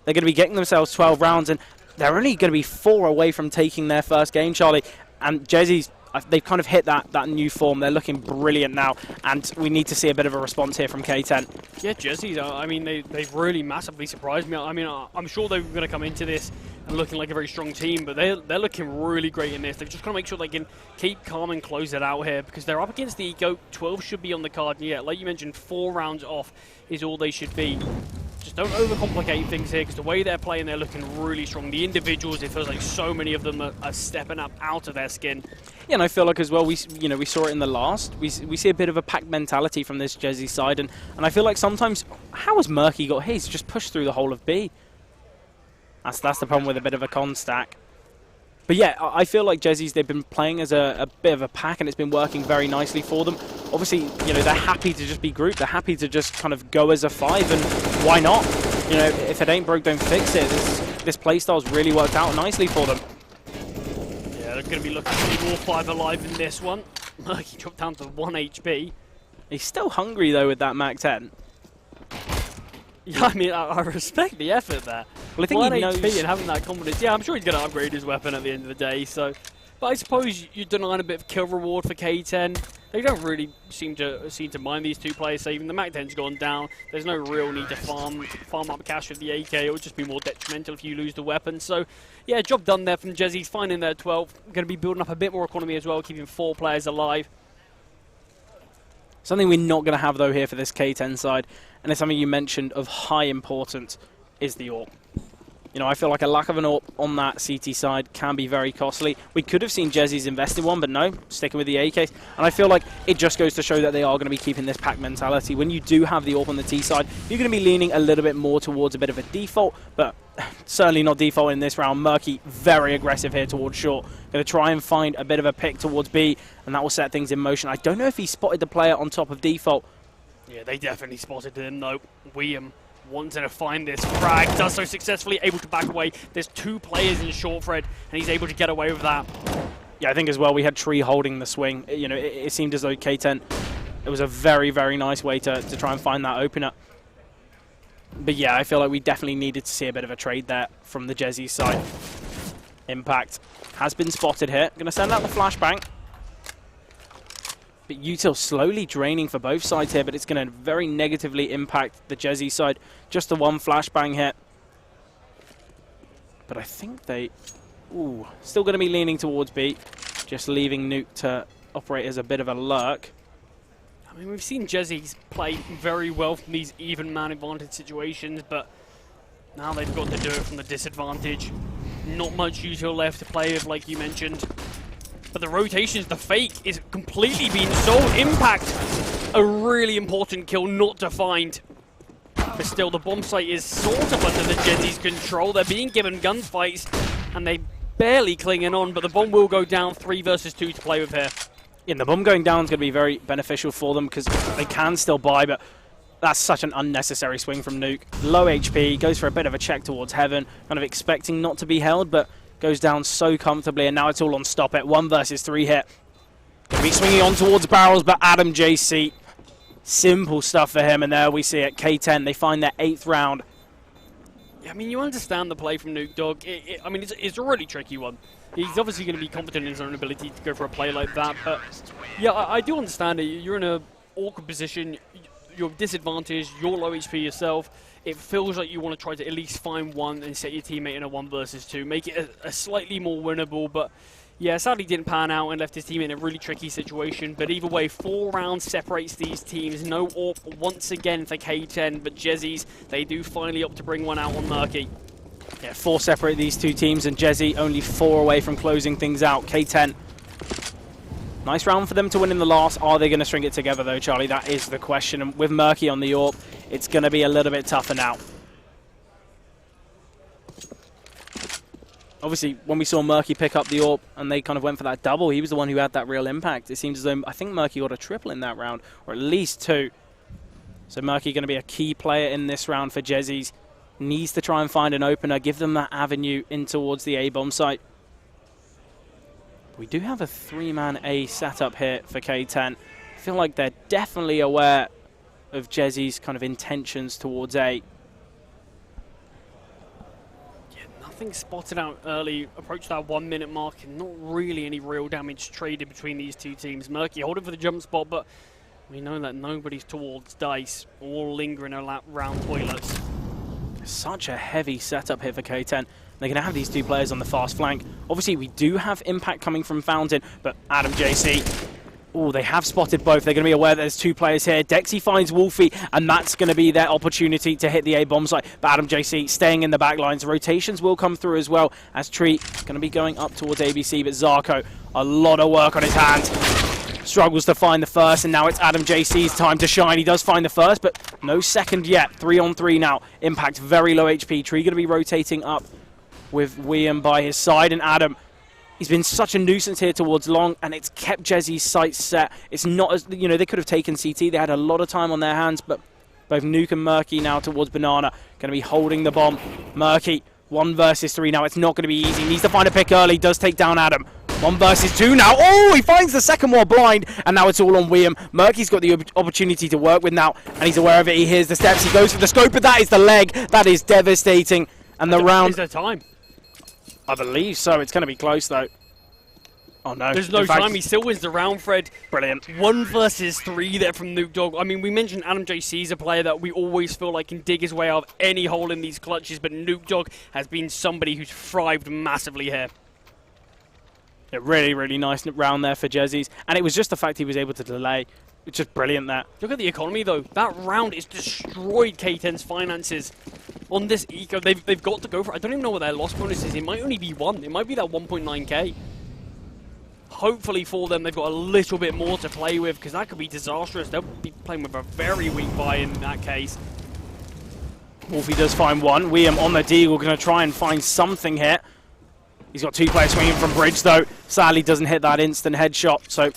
They're going to be getting themselves 12 rounds, and they're only going to be 4 away from taking their first game, Charlie. And Jezzies, they've kind of hit that new form. They're looking brilliant now, and we need to see a bit of a response here from K10. Yeah, Jezzies, I mean, they've really massively surprised me. I mean, I'm sure they're going to come into this and looking like a very strong team, but they're looking really great in this. They've just got to make sure they can keep calm and close it out here, because they're up against the Eco. 12 should be on the card. Yeah, like you mentioned, 4 rounds off is all they should be. Just don't overcomplicate things here, because the way they're playing, they're looking really strong. The individuals, it feels like so many of them are stepping up out of their skin. Yeah, and I feel like as well, we saw it in the last. We see a bit of a pack mentality from this Jezzy side, and I feel like sometimes, how has Murky got his? Just pushed through the whole of B. That's the problem with a bit of a con stack. But yeah, I feel like Jezzies, they've been playing as a bit of a pack, and it's been working very nicely for them. Obviously, you know, they're happy to just be grouped. They're happy to just kind of go as a 5, and why not? You know, if it ain't broke, don't fix it. This playstyle's really worked out nicely for them. Yeah, they're going to be looking to be all 5 alive in this one. Murky dropped down to 1 HP. He's still hungry, though, with that Mac 10. Yeah, I mean, I respect the effort there. Well, I think 1 he knows, HP and having that confidence. Yeah, I'm sure he's going to upgrade his weapon at the end of the day. So, but I suppose you're denying a bit of kill reward for K10. They don't really seem to mind these 2 players saving. The Mac 10's gone down. There's no real need to farm up cash with the AK. It would just be more detrimental if you lose the weapon. So, yeah, job done there from Jezzies, finding their 12. Going to be building up a bit more economy as well, keeping 4 players alive. Something we're not going to have, though, here for this K10 side, and it's something you mentioned of high importance, is the AWP. You know, I feel like a lack of an AWP on that CT side can be very costly. We could have seen Jezzies invest in one, but no, sticking with the AKs. And I feel like it just goes to show that they are going to be keeping this pack mentality. When you do have the AWP on the T side, you're going to be leaning a little bit more towards a bit of a default, but certainly not default in this round. Murky, very aggressive here towards short. Going to try and find a bit of a pick towards B, and that will set things in motion. I don't know if he spotted the player on top of default. Yeah, they definitely spotted him, though. William wanting to find this frag, does so successfully, able to back away. There's 2 players in short thread, and he's able to get away with that. Yeah, I think as well we had Tree holding the swing. You know, it seemed as though K10, it was a very, very nice way to try and find that opener. But yeah, I feel like we definitely needed to see a bit of a trade there from the Jezzies side. Impact has been spotted here. Going to send out the flashbang. But Util slowly draining for both sides here, but it's going to very negatively impact the Jezzies side. Just the one flashbang hit. But I think they... Ooh, still going to be leaning towards B. Just leaving Nuke to operate as a bit of a lurk. I mean, we've seen Jezzies play very well from these even man advantage situations, but now they've got to do it from the disadvantage. Not much Util left to play with, like you mentioned. But the rotations, the fake is completely being sold. Impact, a really important kill not to find. But still, the bomb site is sort of under the Jezzies' control. They're being given gunfights, and they barely clinging on, but the bomb will go down 3 versus 2 to play with here. Yeah, the bomb going down is going to be very beneficial for them because they can still buy, but that's such an unnecessary swing from Nuke. Low HP, goes for a bit of a check towards Heaven, kind of expecting not to be held, but goes down so comfortably, and now it's all on stop it. 1 versus 3 hit. Going to be swinging on towards barrels, but Adam JC, simple stuff for him, and there we see it. K10, they find their 8th round. Yeah, I mean, you understand the play from Nuke Dog. I mean, it's a really tricky one. He's obviously going to be confident in his own ability to go for a play like that, but yeah, I do understand it. You're in an awkward position. You're disadvantaged. You're low HP yourself. It feels like you want to try to at least find one and set your teammate in a 1 versus 2. Make it a slightly more winnable, but yeah, sadly didn't pan out and left his team in a really tricky situation. But either way, 4 rounds separates these teams. No AWP once again for K10, but Jezzies, they do finally opt to bring one out on Murky. Yeah, 4 separate these 2 teams, and Jezzy only 4 away from closing things out. K10. Nice round for them to win in the last. Are they going to string it together, though, Charlie? That is the question. And with Murky on the AWP, it's going to be a little bit tougher now. Obviously, when we saw Murky pick up the AWP and they kind of went for that double, he was the one who had that real impact. It seems as though, I think Murky got a triple in that round, or at least 2. So Murky going to be a key player in this round for Jezzies. Needs to try and find an opener, give them that avenue in towards the A-bomb site. We do have a 3-man A setup here for K10. I feel like they're definitely aware of Jezzy's kind of intentions towards A. Yeah, nothing spotted out early. Approached that 1 minute mark, and not really any real damage traded between these 2 teams. Murky holding for the jump spot, but we know that nobody's towards dice, all lingering around toilets. Such a heavy setup here for K10. They're going to have these 2 players on the fast flank. Obviously, we do have impact coming from Fountain, but Adam JC, oh, they have spotted both. They're going to be aware that there's 2 players here. Dexy finds Wolfie, and that's going to be their opportunity to hit the A-bomb site. But Adam JC staying in the back lines. Rotations will come through as well, as Tree going to be going up towards ABC, but Zarko, a lot of work on his hands. Struggles to find the first, and now it's Adam JC's time to shine. He does find the first, but no second yet. 3 on 3 now. Impact, very low HP. Tree going to be rotating up with William by his side, and Adam, he's been such a nuisance here towards long, and it's kept Jezzy's sights set. It's not as, you know, they could have taken CT. They had a lot of time on their hands, but both Nuke and Murky now towards Banana. Going to be holding the bomb. Murky, 1 versus 3 now. It's not going to be easy. Needs to find a pick early. Does take down Adam. 1 versus 2 now. Oh, he finds the second more blind, and now it's all on William. Murky's got the opportunity to work with now, and he's aware of it. He hears the steps. He goes for the scope, but that is the leg. That is devastating. And the round... Is there time? I believe so. It's going to be close, though. Oh, no. There's no time. He still wins the round, Fred. Brilliant. 1 versus 3 there from Nuke Dog. I mean, we mentioned Adam JC is a player that we always feel like can dig his way out of any hole in these clutches, but Nuke Dog has been somebody who's thrived massively here. A really, really nice round there for Jezzies. And it was just the fact he was able to delay. It's just brilliant there. Look at the economy, though. That round has destroyed K10's finances on this eco. They've got to go for it. I don't even know what their loss bonus is. It might only be 1. It might be that 1.9k. Hopefully for them, they've got a little bit more to play with, because that could be disastrous. They'll be playing with a very weak buy in that case. Wolfie does find 1. William on the deagle, going to try and find something here. He's got 2 players swinging from bridge, though. Sadly, doesn't hit that instant headshot, so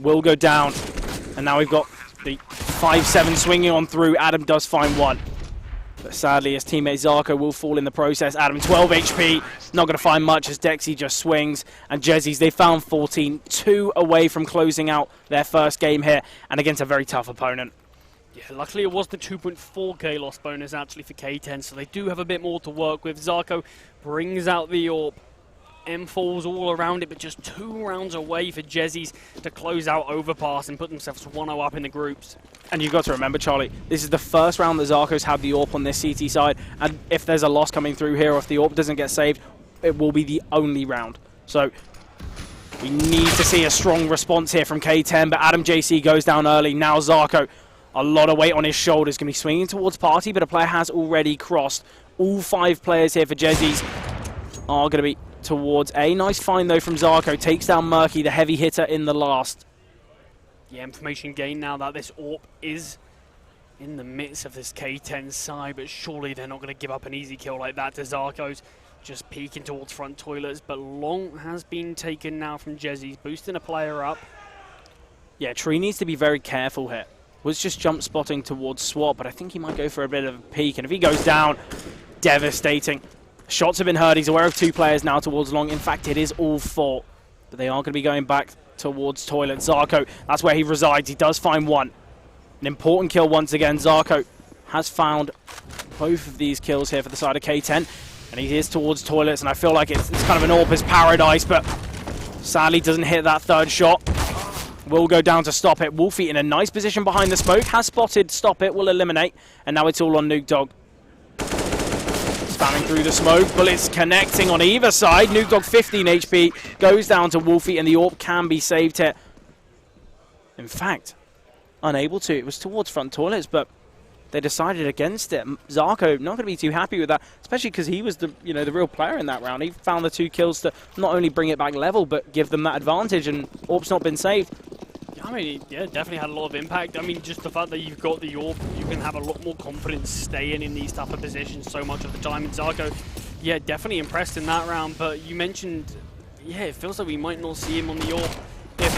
will go down. And now we've got the 5-7 swinging on through. Adam does find 1. But sadly, his teammate Zarko will fall in the process. Adam, 12 HP, not going to find much as Dexy just swings. And Jezzies, they found 14, 2 away from closing out their first game here, and against a very tough opponent. Yeah, luckily it was the 2.4k loss bonus actually for K10, so they do have a bit more to work with. Zarko brings out the AWP. M falls all around it, but just 2 rounds away for Jezzies to close out Overpass and put themselves 1-0 up in the groups. And you've got to remember, Charlie, this is the first round that Zarko's had the AWP on this CT side, and if there's a loss coming through here, or if the AWP doesn't get saved, it will be the only round. So we need to see a strong response here from K10, but Adam JC goes down early. Now Zarko, a lot of weight on his shoulders, going to be swinging towards Party, but a player has already crossed. All 5 players here for Jezzies are going to be towards A. Nice find, though, from Zarko. Takes down Murky, the heavy hitter in the last. Yeah, information gain now that this AWP is in the midst of this K10 side, but surely they're not going to give up an easy kill like that to Zarko's. Just peeking towards front toilets, but long has been taken now from Jezzies, boosting a player up. Yeah, Tree needs to be very careful here. Was just jump spotting towards Swap, but I think he might go for a bit of a peek, and if he goes down, devastating. Shots have been heard. He's aware of 2 players now towards long. In fact, it is all 4. But they are going to be going back towards toilet. Zarko, that's where he resides. He does find one. An important kill once again. Zarko has found both of these kills here for the side of K10. And he is towards toilets. And I feel like it's kind of an AWP's paradise. But sadly doesn't hit that 3rd shot. Will go down to stop it. Wolfie in a nice position behind the smoke. Has spotted stop it. Will eliminate. And now it's all on Nuke Dog. Spamming through the smoke, bullets connecting on either side. Nuke Dog 15 HP, goes down to Wolfie, and the AWP can be saved here. In fact, unable to. It was towards front toilets, but they decided against it. Zarko not going to be too happy with that, especially because he was the the real player in that round. He found the 2 kills to not only bring it back level, but give them that advantage, and AWP's not been saved. I mean, yeah, definitely had a lot of impact. I mean, just the fact that you've got the AWP, you can have a lot more confidence staying in these type of positions so much of the time. And Zarko, yeah, definitely impressed in that round. But you mentioned, yeah, it feels like we might not see him on the AWP. If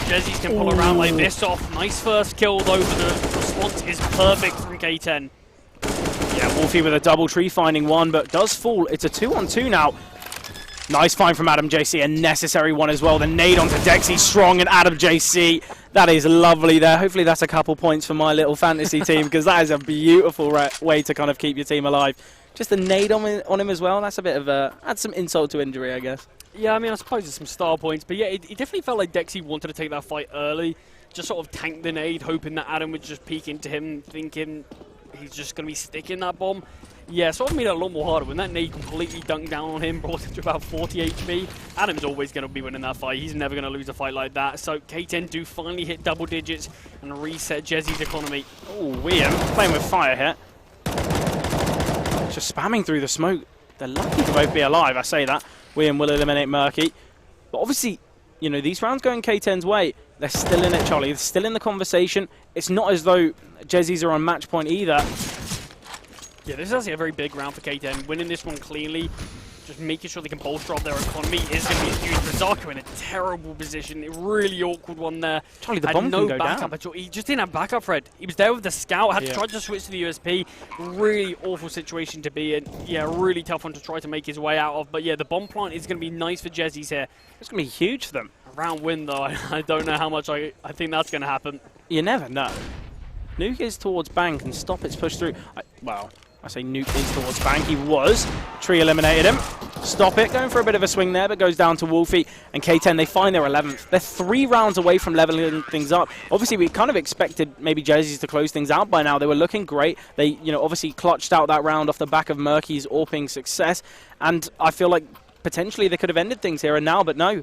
Jezzies can pull around like this off. Nice first kill, though, but the response is perfect from K10. Yeah, Wolfie with a double tree finding one, but does fall. It's a 2-on-2 now. Nice find from Adam JC, a necessary one as well. The nade onto Dexy, strong, and Adam JC. That is lovely there. Hopefully that's a couple points for my little fantasy team, because that is a beautiful way to kind of keep your team alive. Just a nade on him as well. That's a bit of adds some insult to injury, I guess. Yeah, I mean, I suppose it's some star points, but yeah, it definitely felt like Dexy wanted to take that fight early. Just sort of tank the nade, hoping that Adam would just peek into him, thinking he's just going to be sticking that bomb. Yeah, sort of made it a lot more harder. When that nade completely dunked down on him, brought him to about 40 HP, Adam's always going to be winning that fight. He's never going to lose a fight like that. So K10 do finally hit double digits and reset Jezzies' economy. Oh, weird. Playing with fire here. Just spamming through the smoke. They're lucky to both be alive, I say that. William will eliminate Murky. But obviously, these rounds going K10's way. They're still in it, Charlie. They're still in the conversation. It's not as though Jezzies are on match point either. Yeah, this is actually a very big round for K10. Winning this one cleanly, just making sure they can bolster up their economy is going to be huge. But Zarko in a terrible position. A really awkward one there. Charlie, the bomb can go down. At all. He just didn't have backup, Fred. He was there with the scout, had tried to switch to the USP. Really awful situation to be in. Yeah, really tough one to try to make his way out of. But yeah, the bomb plant is going to be nice for Jezzies here. It's going to be huge for them. A round win, though. I don't know how much I think that's going to happen. You never know. Nuke is towards Bank and stop its push through. I say Nuke is towards Bank. He was. Tree eliminated him. Stop it. Going for a bit of a swing there, but goes down to Wolfie. And K10, they find their 11th. They're 3 rounds away from leveling things up. Obviously, we kind of expected maybe Jezzies to close things out by now. They were looking great. They, obviously clutched out that round off the back of Murky's AWPing success. And I feel like potentially they could have ended things here and now, but no.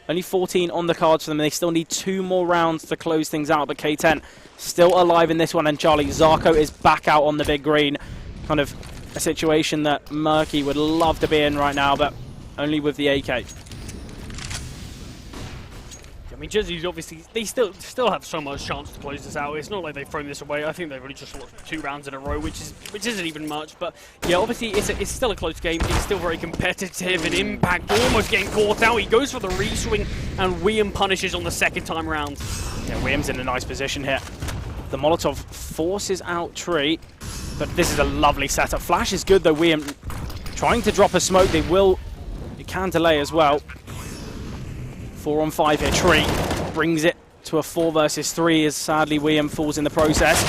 Only 14 on the cards for them. They still need 2 more rounds to close things out. But K10 still alive in this one. And Charlie, Zarko is back out on the big green. Kind of a situation that Murky would love to be in right now, but only with the AK. I mean, Jezzies obviously, they still have so much chance to close this out. It's not like they've thrown this away. I think they've really just lost 2 rounds in a row, which isn't even much. But yeah, obviously it's still a close game. It's still very competitive, and Impact almost getting caught out. He goes for the re-swing, and William punishes on the second time round. Yeah, William's in a nice position here. The Molotov forces out Tree. But this is a lovely setup. Flash is good though. William trying to drop a smoke. It can delay as well. 4 on 5 here. Tree brings it to a 4 versus 3 as sadly William falls in the process.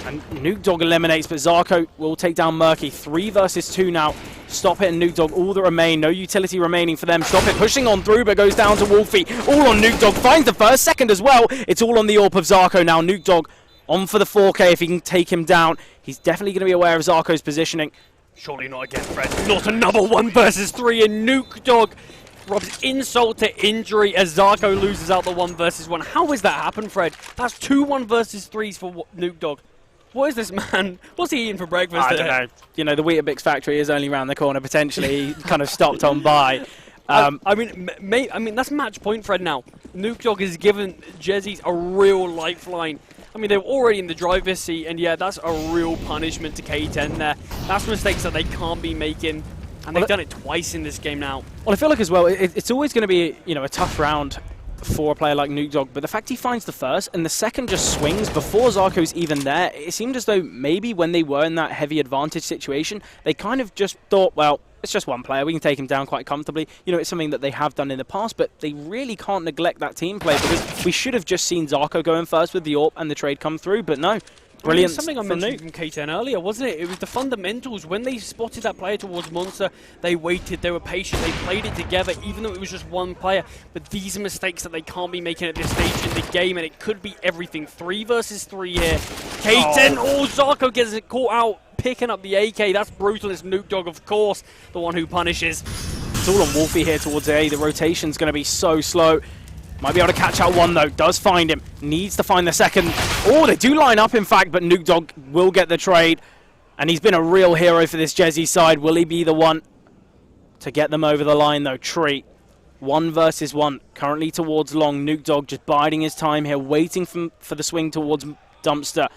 And Nuke Dog eliminates, but Zarko will take down Murky. 3 versus 2 now. Stop it and Nuke Dog, all that remain. No utility remaining for them. Stop it, pushing on through, but goes down to Wolfie. All on Nuke Dog, finds the first, second as well. It's all on the AWP of Zarko now. Nuke Dog on for the 4K if he can take him down. He's definitely going to be aware of Zarko's positioning. Surely not again, Fred. Not another 1 versus 3, and Nuke Dog robs insult to injury as Zarko loses out the 1 versus 1. How has that happened, Fred? That's 2 1 versus 3s for Nuke Dog. What is this man? What's he eating for breakfast? I don't know. You know, the Weetabix factory is only around the corner. Potentially, he kind of stopped on by. I mean, that's match point, Fred. Now, Nuke Dog has given Jezzies a real lifeline. I mean, they were already in the driver's seat, and yeah, that's a real punishment to K10 there. That's mistakes that they can't be making, and they've done it twice in this game now. Well, I feel like as well, it's always going to be, you know, a tough round for a player like Nuke Dog, but the fact he finds the first and the second just swings before Zarko's even there, it seemed as though maybe when they were in that heavy advantage situation, they kind of just thought, well, it's just one player, we can take him down quite comfortably. You know, it's something that they have done in the past, but they really can't neglect that team play because we should have just seen Zarko go in first with the AWP and the trade come through, but no. Brilliant. Something I mentioned from K10 earlier, wasn't it? It was the fundamentals. When they spotted that player towards Monster, they waited, they were patient, they played it together, even though it was just one player. But these are mistakes that they can't be making at this stage in the game, and it could be everything. 3 versus 3 here. K10, Zarko gets it caught out, picking up the AK. That's brutal. It's Nuke Dog, of course, the one who punishes. It's all on Wolfie here towards A. The rotation's going to be so slow. Might be able to catch out one, though. Does find him. Needs to find the second. Oh, they do line up, in fact, but Nuke Dog will get the trade. And he's been a real hero for this Jezzy side. Will he be the one to get them over the line, though? Tree, 1 versus 1. Currently towards long. Nuke Dog just biding his time here, waiting for the swing towards Dumpster.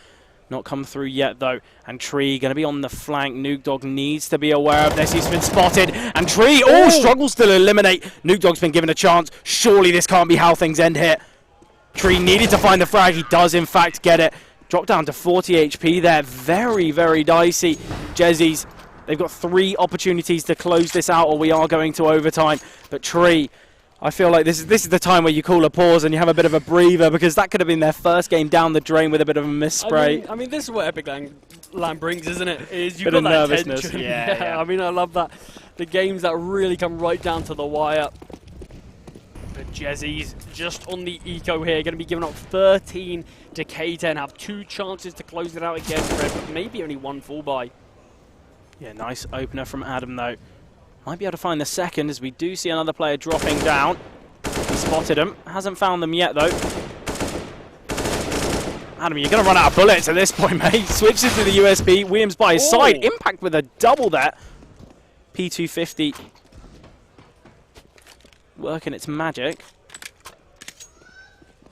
Not come through yet, though. And Tree going to be on the flank. Nuke Dog needs to be aware of this. He's been spotted. And Tree, struggles to eliminate. Nuke Dog's been given a chance. Surely this can't be how things end here. Tree needed to find the frag. He does, in fact, get it. Dropped down to 40 HP there. Very, very dicey. Jezzies, they've got 3 opportunities to close this out, or we are going to overtime. But Tree, I feel like this is the time where you call a pause and you have a bit of a breather, because that could have been their first game down the drain with a bit of a misspray. I mean this is what Epic Land brings, isn't it? Is you've got that nervousness. tension. Yeah. I mean, I love that. The games that really come right down to the wire. But Jezzies just on the eco here, going to be giving up 13 to K10. Have 2 chances to close it out again, Fred, but maybe only 1 full buy. Yeah, nice opener from Adam, though. Might be able to find the second, as we do see another player dropping down. He spotted him. Hasn't found them yet, though. Adam, you're going to run out of bullets at this point, mate. Switches to the USB. Williams by his side. Impact with a double there. P250 working its magic.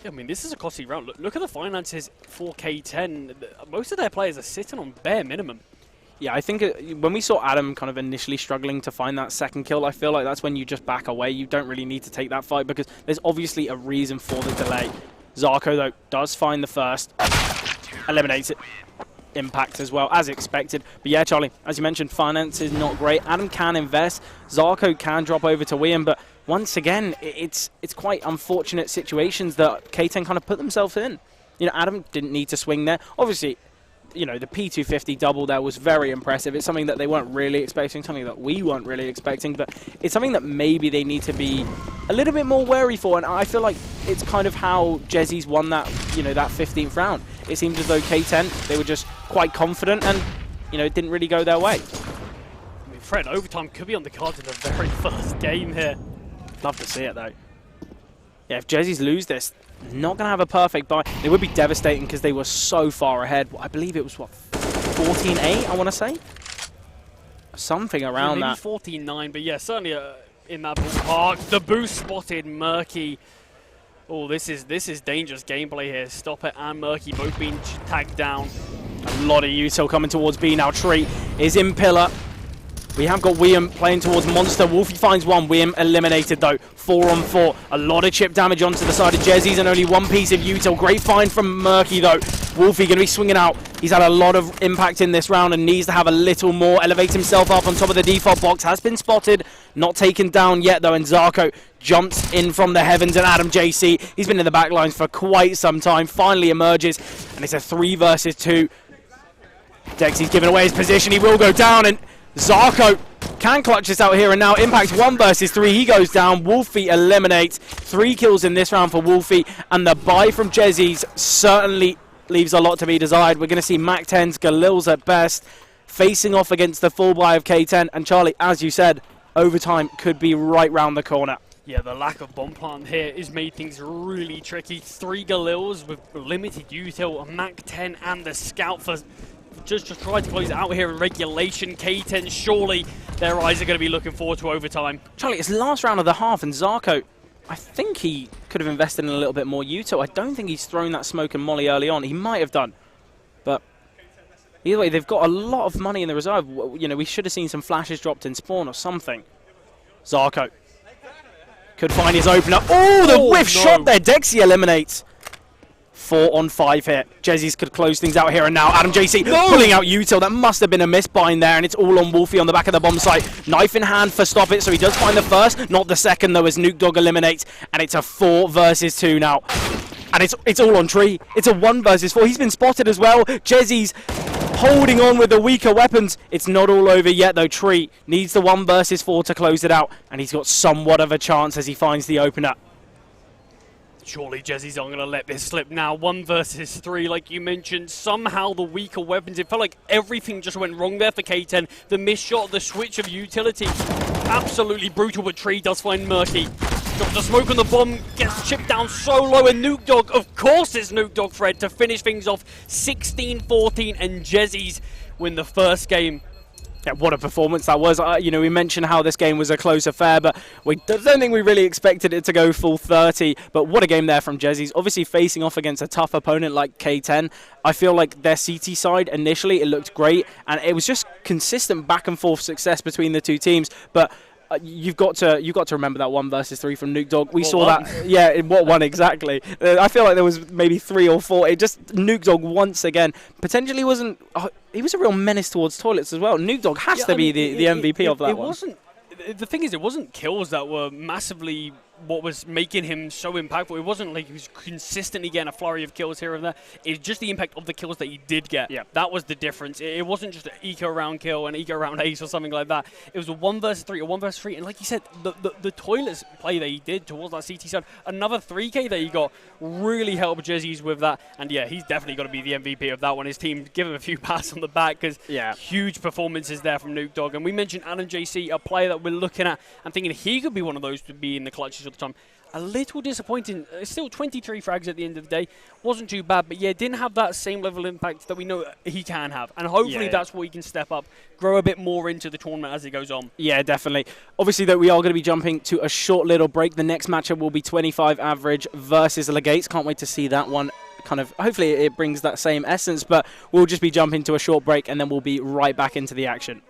Yeah, I mean, this is a costly round. Look at the finances for K10. Most of their players are sitting on bare minimum. Yeah, I think when we saw Adam kind of initially struggling to find that second kill, I feel like that's when you just back away. You don't really need to take that fight because there's obviously a reason for the delay. Zarko, though, does find the first. Eliminates it. Impact as well, as expected. But yeah, Charlie, as you mentioned, finance is not great. Adam can invest. Zarko can drop over to William, but once again, it's quite unfortunate situations that K10 kind of put themselves in. You know, Adam didn't need to swing there. Obviously, you know, the P250 double there was very impressive. It's something that they weren't really expecting, something that we weren't really expecting, but it's something that maybe they need to be a little bit more wary for, and I feel like it's kind of how Jezzies won that, you know, that 15th round. It seemed as though K10, they were just quite confident and, you know, it didn't really go their way. I mean, Fred, overtime could be on the cards in the very first game here. Love to see it, though. Yeah, if Jezzies lose this, not going to have a perfect buy. It would be devastating because they were so far ahead. I believe it was, what, 14-8, I want to say? Something around that. Maybe 14-9, but yeah, certainly in that ballpark. The boost spotted Murky. Oh, this is dangerous gameplay here. Stop it and Murky both being tagged down. A lot of util coming towards B now. Tree is in pillar. We have got William playing towards Monster. Wolfie finds one. William eliminated, though. 4 on 4. A lot of chip damage onto the side of Jezzies and only 1 piece of util. Great find from Murky, though. Wolfie going to be swinging out. He's had a lot of impact in this round and needs to have a little more. Elevates himself up on top of the default box. Has been spotted. Not taken down yet, though. And Zarko jumps in from the heavens. And Adam JC, he's been in the back lines for quite some time. Finally emerges. And it's a 3 versus 2. Dexy's giving away his position. He will go down. And Zarko can clutch this out here and now. Impact 1 versus 3. He goes down. Wolfie eliminates. 3 kills in this round for Wolfie. And the buy from Jezzies certainly leaves a lot to be desired. We're going to see Mac-10s, Galils at best, facing off against the full buy of K10. And Charlie, as you said, overtime could be right round the corner. Yeah, the lack of bomb plant here has made things really tricky. 3 Galils with limited util, a Mac-10 and the Scout for just to try to close it out here in regulation. K10, surely their eyes are going to be looking forward to overtime. Charlie, it's the last round of the half, and Zarko, I think he could have invested in a little bit more util. I don't think he's thrown that smoke and molly early on. He might have done. But either way, they've got a lot of money in the reserve. You know, we should have seen some flashes dropped in spawn or something. Zarko could find his opener. Oh, the whiff shot there. Dexy eliminates. 4 on 5 here. Jezzies could close things out here and now. Adam JC pulling out util. That must have been a misbind there, and it's all on Wolfie on the back of the bomb site. Knife in hand for Stop It, so he does find the first, not the second though, as Nuke Dog eliminates, and it's a 4 versus 2 now. And it's all on Tree. It's a 1 versus 4. He's been spotted as well. Jezzies holding on with the weaker weapons. It's not all over yet though. Tree needs the 1 versus 4 to close it out, and he's got somewhat of a chance as he finds the opener. Surely Jezzies aren't going to let this slip now. 1 versus 3, like you mentioned. Somehow the weaker weapons. It felt like everything just went wrong there for K10. The missed shot, the switch of utility. Absolutely brutal, but Tree does find Murky. Drops the smoke on the bomb, gets chipped down so low, and Nuke Dog, of course it's Nuke Dog Fred to finish things off 16-14, and Jezzies win the first game. Yeah, what a performance that was. You know, we mentioned how this game was a close affair, but we don't think we really expected it to go full 30. But what a game there from Jezzies. Obviously facing off against a tough opponent like K10. I feel like their CT side, initially, it looked great. And it was just consistent back and forth success between the two teams. But you've got to remember that 1 versus 3 from Nuke Dog. We saw that, yeah, in what one exactly. I feel like there was maybe 3 or 4. It just, Nuke Dog once again potentially wasn't. He was a real menace towards toilets as well. Nuke Dog has to be the MVP of that one. The thing is, it wasn't kills that were massively what was making him so impactful. It wasn't like he was consistently getting a flurry of kills here and there. It's just the impact of the kills that he did get. Yeah. That was the difference. It wasn't just an eco round kill, an eco round ace or something like that. It was a 1 versus 3, a 1 versus 3. And like you said, the toilets play that he did towards that CT side, another 3K that he got really helped Jezzies with that. And yeah, he's definitely got to be the MVP of that one. His team give him a few pats on the back because huge performances there from Nuke Dog. And we mentioned Adam JC, a player that we're looking at and thinking he could be one of those to be in the clutches all the time. A little disappointing. Still 23 frags at the end of the day. Wasn't too bad, but yeah, didn't have that same level of impact that we know he can have. And hopefully that's what he can step up, grow a bit more into the tournament as it goes on. Yeah, definitely. Obviously, though, we are going to be jumping to a short little break. The next matchup will be 25 average versus Legates. Can't wait to see that one. Kind of, hopefully it brings that same essence, but we'll just be jumping to a short break and then we'll be right back into the action.